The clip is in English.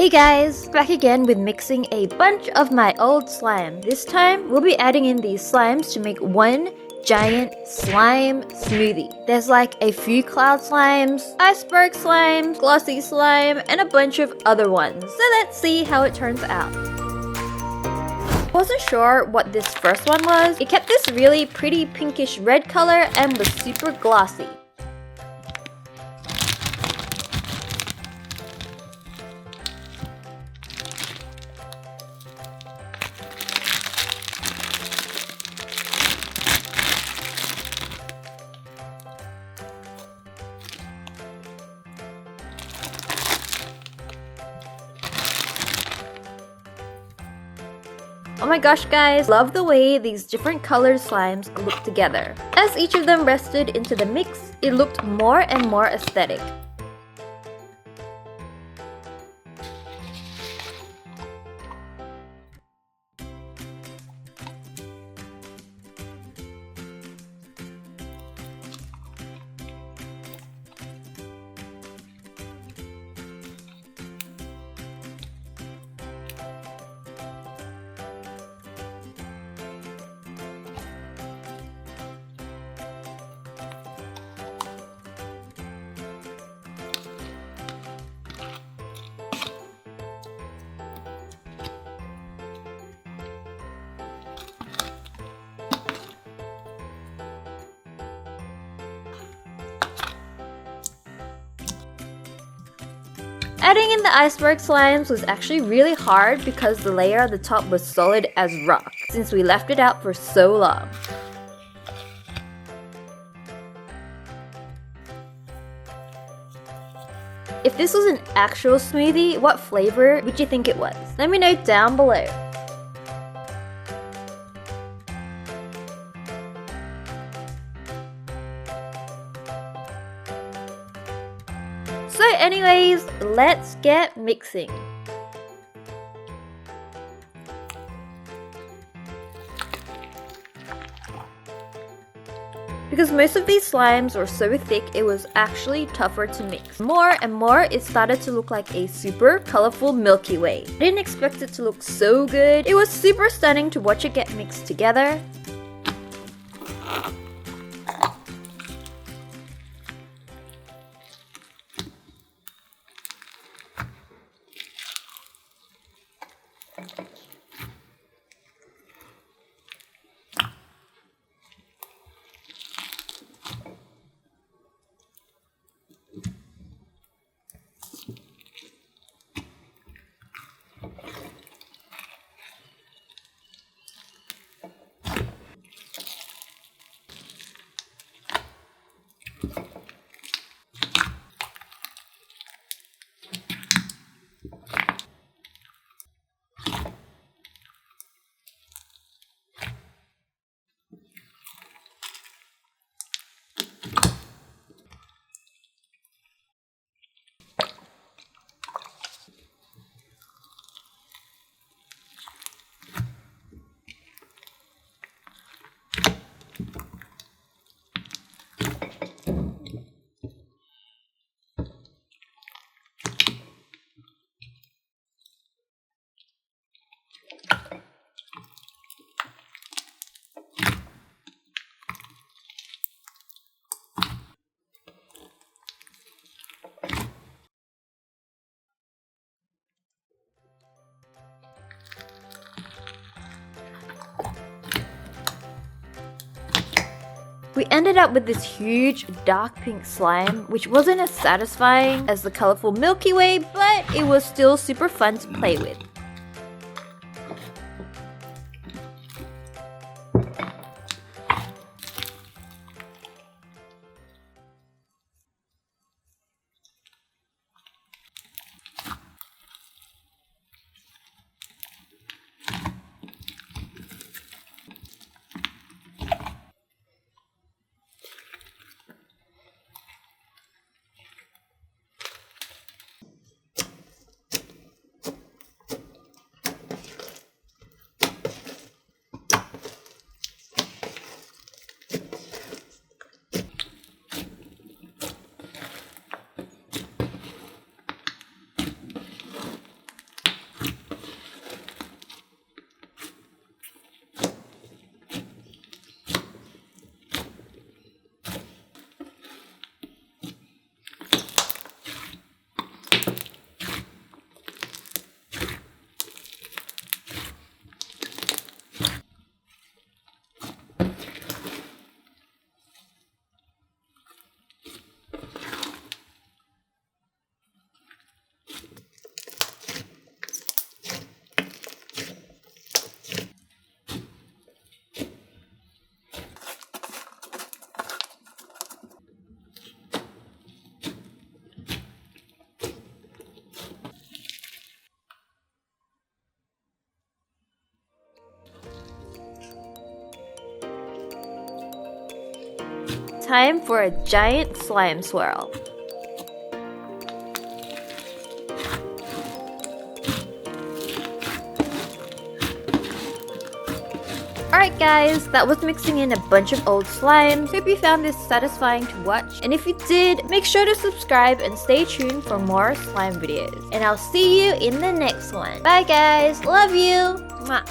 Hey guys, back again with mixing a bunch of my old slime. This time, we'll be adding in these slimes to make one giant slime smoothie. There's like a few cloud slimes, iceberg slime, glossy slime, and a bunch of other ones. So let's see how it turns out. Wasn't sure what this first one was. It kept this really pretty pinkish red color and was super glossy. Oh my gosh guys, love the way these different colored slimes look together. As each of them rested into the mix, it looked more and more aesthetic. Adding in the iceberg slimes was actually really hard because the layer at the top was solid as rock, since we left it out for so long. If this was an actual smoothie, what flavor would you think it was? Let me know down below. So anyways, let's get mixing. Because most of these slimes were so thick, it was actually tougher to mix. More and more, it started to look like a super colorful Milky Way. I didn't expect it to look so good. It was super stunning to watch it get mixed together. We ended up with this huge dark pink slime, which wasn't as satisfying as the colorful Milky Way, but it was still super fun to play with. time for a giant slime swirl. Alright guys, that was mixing in a bunch of old slimes. Hope you found this satisfying to watch. And if you did, make sure to subscribe and stay tuned for more slime videos. And I'll see you in the next one. Bye guys, love you! Mwah.